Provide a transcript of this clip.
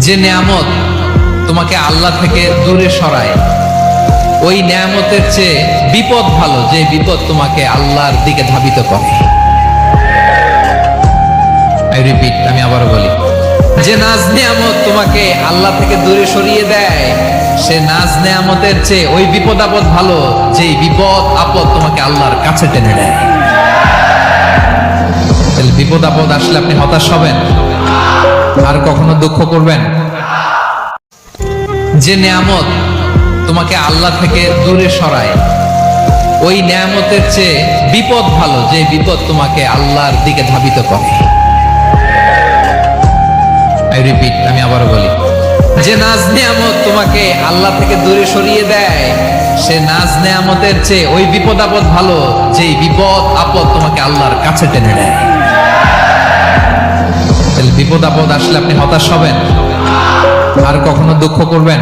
যে নিয়ামত তোমাকে আল্লাহ থেকে দূরে সরায়, ওই নিয়ামতের চেয়ে বিপদ ভালো, যে বিপদ তোমাকে আল্লাহর দিকে ধাবিত করে। আই রিপিট, আমি আবারও বলি, যে নাজ নিয়ামত তোমাকে আল্লাহ থেকে দূরে সরিয়ে দেয়, সে নাজ নিয়ামতের চেয়ে ওই বিপদ আপদ ভালো, যেই বিপদ আপদ তোমাকে আল্লাহর কাছে টেনে দেয়। তাহলে বিপদ আপদ আসলে আপনি হতাশ হবেন, আর কখনো দুঃখ করবেন? যে নিয়ামত তোমাকে আল্লাহ থেকে দূরে সরায়, ওই নিয়ামতের চেয়ে বিপদ ভালো, যে বিপদ তোমাকে আল্লাহর দিকে ধাবিত করে। আই রিপিট, আমি আবারও বলি, যে নাজ নিয়ামত তোমাকে আল্লাহ থেকে দূরে সরিয়ে দেয়, সে নাজ নিয়ামতের চেয়ে ওই বিপদ আপদ ভালো, যেই বিপদ আপদ তোমাকে আল্লাহর কাছে টেনে দেয়। তাহলে বিপদ আপদ আসলে আপনি হতাশ হবেন, আর কখনো দুঃখ করবেন?